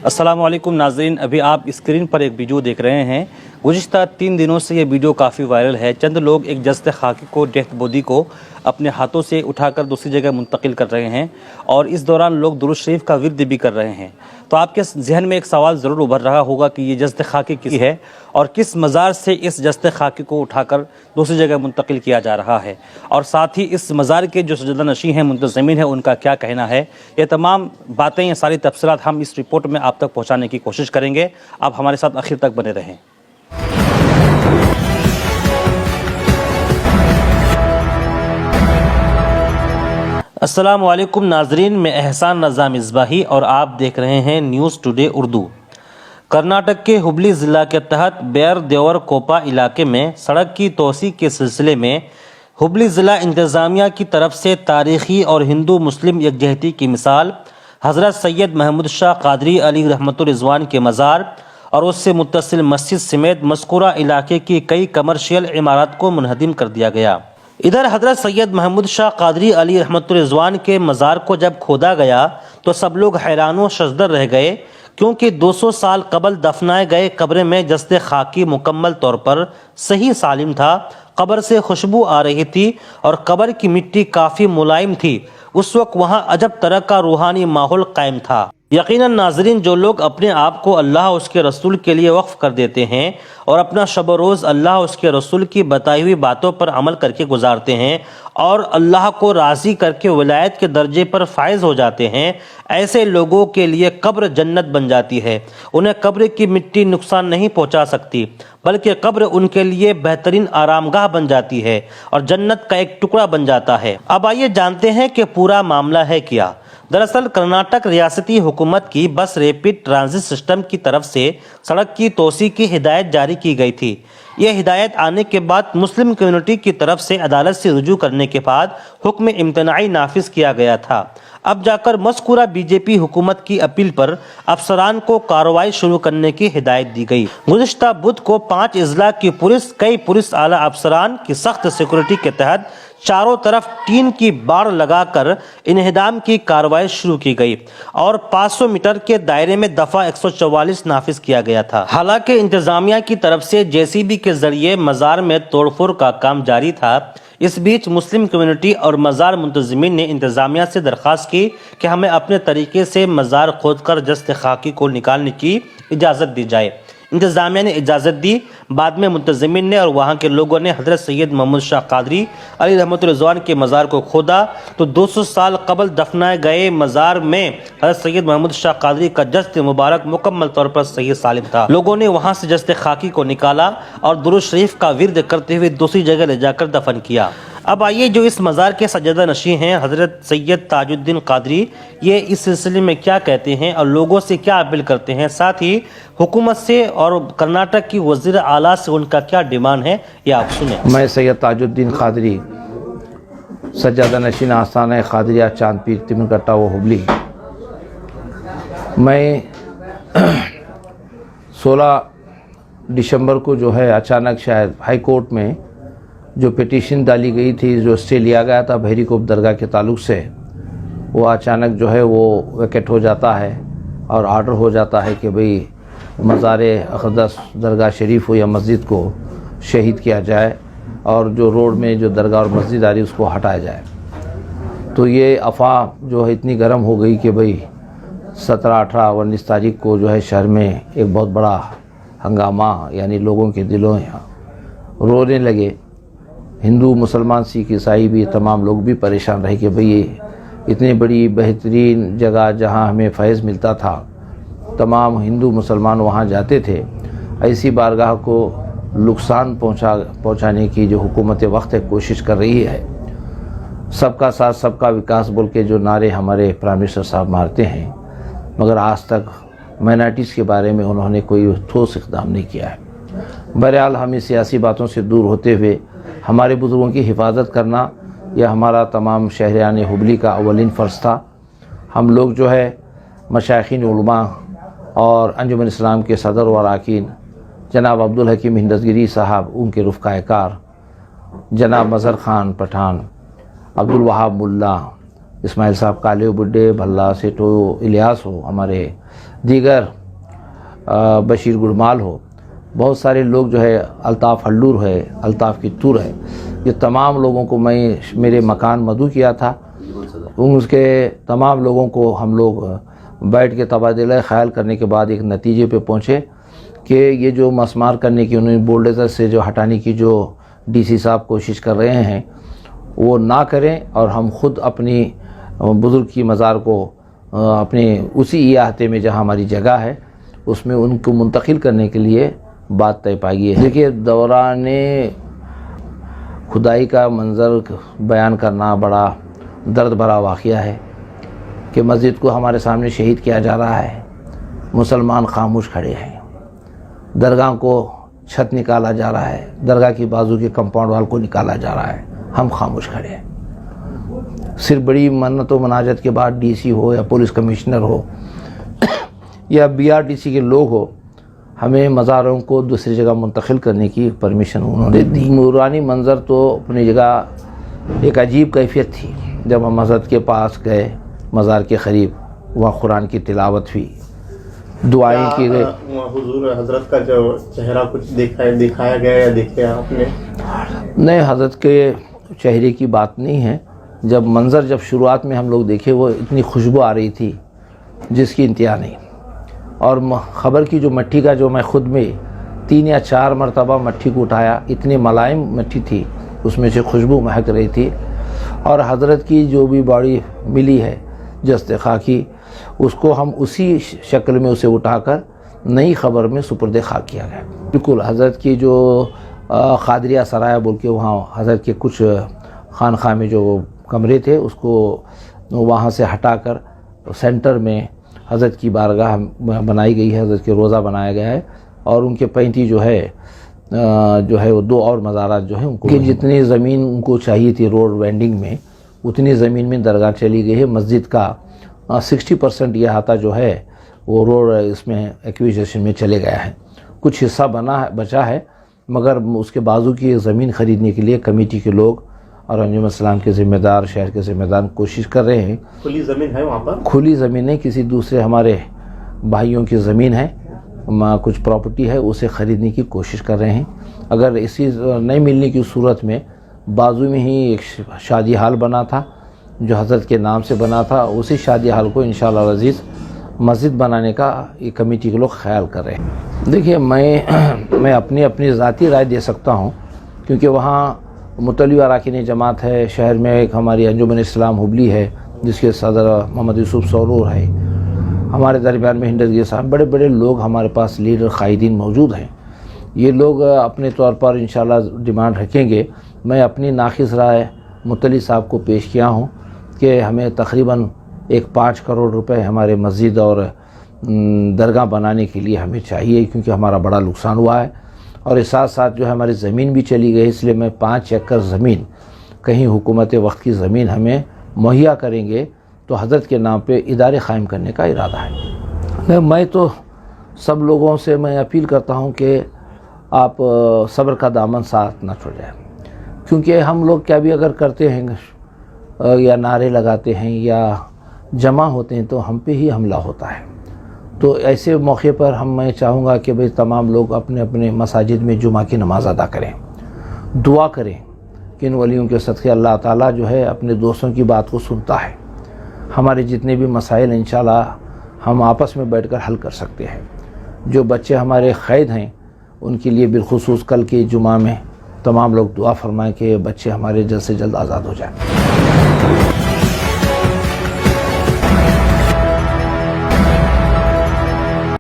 السلام علیکم ناظرین، ابھی آپ اسکرین پر ایک ویڈیو دیکھ رہے ہیں۔ گزشتہ 3 دنوں سے یہ ویڈیو کافی وائرل ہے۔ چند لوگ ایک جسد خاکی کو، ڈیتھ باڈی کو اپنے ہاتھوں سے اٹھا کر دوسری جگہ منتقل کر رہے ہیں اور اس دوران لوگ درود شریف کا ورد بھی کر رہے ہیں۔ تو آپ کے ذہن میں ایک سوال ضرور ابھر رہا ہوگا کہ یہ جسد خاکی کس ہے اور کس مزار سے اس جسد خاکی کو اٹھا کر دوسری جگہ منتقل کیا جا رہا ہے، اور ساتھ ہی اس مزار کے جو سجدہ نشین ہیں، منتظمین ہیں، ان کا کیا کہنا ہے۔ یہ تمام باتیں، یہ ساری تفصیلات ہم اس رپورٹ میں آپ تک پہنچانے کی کوشش کریں گے۔ آپ ہمارے ساتھ آخر تک بنے رہیں۔ السلام علیکم ناظرین، میں احسان رضا مصباحی اور آپ دیکھ رہے ہیں نیوز ٹوڈے اردو۔ کرناٹک کے ہبلی ضلع کے تحت بیر دیور کوپا علاقے میں سڑک کی توسیع کے سلسلے میں ہبلی ضلع انتظامیہ کی طرف سے تاریخی اور ہندو مسلم یکجہتی کی مثال حضرت سید محمود شاہ قادری علیہ رحمۃ الرضوان کے مزار اور اس سے متصل مسجد سمیت مذکورہ علاقے کی کئی کمرشل عمارات کو منہدم کر دیا گیا۔ ادھر حضرت سید محمود شاہ قادری علیہ رحمۃ الرضوان کے مزار کو جب کھودا گیا تو سب لوگ حیران و شزدر رہ گئے، کیونکہ 200 سال قبل دفنائے گئے قبر میں جسد خاکی مکمل طور پر صحیح سالم تھا۔ قبر سے خوشبو آ رہی تھی اور قبر کی مٹی کافی ملائم تھی۔ اس وقت وہاں عجب طرح کا روحانی ماحول قائم تھا۔ یقیناً ناظرین، جو لوگ اپنے آپ کو اللہ اور اس کے رسول کے لیے وقف کر دیتے ہیں اور اپنا شب و روز اللہ اور اس کے رسول کی بتائی ہوئی باتوں پر عمل کر کے گزارتے ہیں اور اللہ کو راضی کر کے ولایت کے درجے پر فائز ہو جاتے ہیں، ایسے لوگوں کے لیے قبر جنت بن جاتی ہے۔ انہیں قبر کی مٹی نقصان نہیں پہنچا سکتی، بلکہ قبر ان کے لیے بہترین آرام گاہ بن جاتی ہے اور جنت کا ایک ٹکڑا بن جاتا ہے۔ اب آئیے جانتے ہیں کہ پورا معاملہ ہے کیا۔ دراصل کرناٹک ریاستی حکومت کی بس ریپڈ ٹرانزٹ سسٹم کی طرف سے سڑک کی توسیع کی ہدایت جاری کی گئی تھی۔ یہ ہدایت آنے کے بعد مسلم کمیونٹی کی طرف سے عدالت سے رجوع کرنے کے بعد حکم امتناعی نافذ کیا گیا تھا۔ اب جا کر مذکورہ بی جے پی حکومت کی اپیل پر افسران کو کارروائی شروع کرنے کی ہدایت دی گئی۔ گزشتہ بدھ کو 5 اضلاع کی پولیس، کئی پولیس اعلیٰ افسران کی سخت سیکورٹی کے تحت چاروں طرف ٹین کی باڑ لگا کر انہدام کی کارروائی شروع کی گئی اور 500 میٹر کے دائرے میں دفعہ 144 نافذ کیا گیا تھا۔ حالانکہ انتظامیہ کی طرف سے JCB کے ذریعے مزار میں توڑ پھوڑ کا کام جاری تھا، اس بیچ مسلم کمیونٹی اور مزار منتظمین نے انتظامیہ سے درخواست کی کہ ہمیں اپنے طریقے سے مزار کھود کر جسد خاکی کو نکالنے کی اجازت دی جائے۔ انتظامیہ نے اجازت دی۔ بعد میں منتظمین نے اور وہاں کے لوگوں نے حضرت سید محمود شاہ قادری علیہ رحمۃ الرضوان کے مزار کو کھودا تو 200 سال قبل دفنائے گئے مزار میں حضرت سید محمود شاہ قادری کا جسد مبارک مکمل طور پر صحیح سالم تھا۔ لوگوں نے وہاں سے جسد خاکی کو نکالا اور درود شریف کا ورد کرتے ہوئے دوسری جگہ لے جا کر دفن کیا۔ اب آئیے، جو اس مزار کے سجدہ نشین ہیں حضرت سید تاج الدین قادری، یہ اس سلسلے میں کیا کہتے ہیں اور لوگوں سے کیا اپیل کرتے ہیں، ساتھ ہی حکومت سے اور کرناٹک کی وزیر اعلیٰ سے ان کا کیا ڈیمانڈ ہے، یہ آپ سنیں۔ میں سید تاج الدین قادری، سجادہ نشین آستانہ قادریہ چاند پیر تمنگٹہ و ہبلی، میں 16 دسمبر کو جو ہے اچانک شاید ہائی کورٹ میں جو پٹیشن ڈالی گئی تھی، جو اسٹے لیا گیا تھا بحری کوپ درگاہ کے تعلق سے، وہ اچانک جو ہے وہ ویکیٹ ہو جاتا ہے اور آرڈر ہو جاتا ہے کہ بھئی مزار اقدس درگاہ شریف ہو یا مسجد کو شہید کیا جائے اور جو روڈ میں جو درگاہ اور مسجد آ رہی اس کو ہٹایا جائے۔ تو یہ افواہ جو ہے اتنی گرم ہو گئی کہ بھئی 17، 18، 19 تاریخ کو جو ہے شہر میں ایک بہت بڑا ہنگامہ، یعنی لوگوں کے دلوں رونے لگے۔ ہندو، مسلمان، سکھ، عیسائی بھی، تمام لوگ بھی پریشان رہے کہ بھئی اتنی بڑی بہترین جگہ جہاں ہمیں فیض ملتا تھا، تمام ہندو مسلمان وہاں جاتے تھے، ایسی بارگاہ کو نقصان پہنچانے کی جو حکومت وقت ہے کوشش کر رہی ہے۔ سب کا ساتھ سب کا وکاس بول کے جو نعرے ہمارے پرائم منسٹر صاحب مارتے ہیں، مگر آج تک مائنارٹیز کے بارے میں انہوں نے کوئی ٹھوس اقدام نہیں کیا ہے۔ بہرحال ہمیں سیاسی باتوں سے دور ہوتے ہوئے ہمارے بزرگوں کی حفاظت کرنا یہ ہمارا تمام شہریان ہبلی کا اولین فرض تھا۔ ہم لوگ جو ہے مشائخین علماء اور انجمن اسلام کے صدر و اراکین جناب عبدالحکیم ہندسگیری صاحب، ان کے رفقائے کار جناب مظہر خان پٹھان، عبدالوہاب ملا، اسماعیل صاحب کالے بڈے، بھلا سیٹو، الیاس ہو، ہمارے دیگر بشیر گڑمال ہو، بہت سارے لوگ جو ہے، الطاف ہلور ہے، الطاف کتور ہے، یہ تمام لوگوں کو میں میرے مکان مدعو کیا تھا. اس کے تمام لوگوں کو ہم لوگ بیٹھ کے تبادلہ خیال کرنے کے بعد ایک نتیجے پہ پہنچے کہ یہ جو مسمار کرنے کی، انہوں نے بولڈیزر سے جو ہٹانے کی جو ڈی سی صاحب کوشش کر رہے ہیں وہ نہ کریں، اور ہم خود اپنی بزرگ کی مزار کو اپنے اسی احاطے میں جہاں ہماری جگہ ہے اس میں ان کو منتقل کرنے کے لیے بات طے پائی گئی ہے. دیکھیے، دوران خدائی کا منظر بیان کرنا بڑا درد بھرا واقعہ ہے کہ مسجد کو ہمارے سامنے شہید کیا جا رہا ہے، مسلمان خاموش کھڑے ہیں، درگاہ کو چھت نکالا جا رہا ہے، درگاہ کی بازو کے کمپاؤنڈ وال کو نکالا جا رہا ہے، ہم خاموش کھڑے ہیں. صرف بڑی منت و مناجت کے بعد ڈی سی ہو یا پولیس کمشنر ہو یا بی آر ٹی سی کے لوگ ہو، ہمیں مزاروں کو دوسری جگہ منتقل کرنے کی پرمیشن انہوں نے دی. نورانی منظر تو اپنی جگہ ایک عجیب کیفیت تھی. جب ہم مسجد کے پاس گئے، مزار کے قریب، وہاں قرآن کی تلاوت ہوئی، دعائیں کی گئی. حضور حضرت کا جو چہرہ کچھ دکھایا گیا یا دیکھے آپ نے؟ نہیں، حضرت کے چہرے کی بات نہیں ہے. جب منظر جب شروعات میں ہم لوگ دیکھے، وہ اتنی خوشبو آ رہی تھی جس کی انتہا نہیں. اور خبر کی جو مٹی کا جو میں خود میں 3 یا 4 مرتبہ مٹی کو اٹھایا، اتنی ملائم مٹی تھی، اس میں سے خوشبو مہک رہی تھی. اور حضرت کی جو بھی باڈی ملی ہے جست خاکی، اس کو ہم اسی شکل میں اسے اٹھا کر نئی خبر میں سپرد خاک کیا گیا. بالکل حضرت کی جو قادریہ سرایہ بول کے وہاں حضرت کے کچھ خانقاہ میں جو کمرے تھے، اس کو وہاں سے ہٹا کر سینٹر میں حضرت کی بارگاہ بنائی گئی ہے، حضرت کے روضہ بنایا گیا ہے. اور ان کے 35 جو ہے وہ 2 اور مزارات جو ہیں ان کو جتنی زمین ان کو چاہیے تھی روڈ وینڈنگ میں، اتنی زمین میں درگاہ چلی گئی ہے. مسجد کا 60% یہ احاطہ جو ہے وہ روڈ اس میں ایکویزیشن میں چلے گیا ہے. کچھ حصہ بچا ہے، مگر اس کے بازو کی زمین خریدنے کے لیے کمیٹی کے لوگ اور انجمن اسلام کے ذمہ دار، شہر کے ذمہ دار کوشش کر رہے ہیں. کھلی زمین ہے وہاں پر؟ کھلی زمین نہیں، کسی دوسرے ہمارے بھائیوں کی زمین ہے، کچھ پراپرٹی ہے، اسے خریدنے کی کوشش کر رہے ہیں. اگر اسی نہیں ملنے کی صورت میں بازو میں ہی ایک شادی ہال بنا تھا جو حضرت کے نام سے بنا تھا، اسی شادی ہال کو انشاءاللہ العزیز مسجد بنانے کا یہ کمیٹی کے لوگ خیال کر رہے ہیں. دیکھیے، میں اپنی ذاتی رائے دے سکتا ہوں، کیونکہ وہاں مطلع اراکین جماعت ہے. شہر میں ایک ہماری انجمن اسلام ہبلی ہے جس کے صدر محمد یوسف سورور ہے. ہمارے درمیان میں ہندگیر صاحب، بڑے بڑے لوگ ہمارے پاس لیڈر قائدین موجود ہیں. یہ لوگ اپنے طور پر انشاءاللہ ڈیمانڈ رکھیں گے. میں اپنی ناقص رائے مطلع صاحب کو پیش کیا ہوں کہ ہمیں تقریباً 5 کروڑ روپے ہمارے مسجد اور درگاہ بنانے کے لیے ہمیں چاہیے، کیونکہ ہمارا بڑا نقصان ہوا ہے. اور اس ساتھ ساتھ جو ہے ہماری زمین بھی چلی گئی، اس لیے میں 5 ایکڑ زمین کہیں حکومت وقت کی زمین ہمیں مہیا کریں گے تو حضرت کے نام پہ ادارے قائم کرنے کا ارادہ ہے. میں تو سب لوگوں سے میں اپیل کرتا ہوں کہ آپ صبر کا دامن ساتھ نہ چھوڑ جائیں، کیونکہ ہم لوگ کیا بھی اگر کرتے ہیں یا نعرے لگاتے ہیں یا جمع ہوتے ہیں تو ہم پہ ہی حملہ ہوتا ہے. تو ایسے موقع پر میں چاہوں گا کہ بھئی تمام لوگ اپنے اپنے مساجد میں جمعہ کی نماز ادا کریں، دعا کریں کہ ان ولیوں کے صدقے اللہ تعالیٰ جو ہے اپنے دوستوں کی بات کو سنتا ہے. ہمارے جتنے بھی مسائل انشاءاللہ ہم آپس میں بیٹھ کر حل کر سکتے ہیں. جو بچے ہمارے قید ہیں ان کے لیے بالخصوص کل کے جمعہ میں تمام لوگ دعا فرمائیں کہ بچے ہمارے جلد سے جلد آزاد ہو جائیں.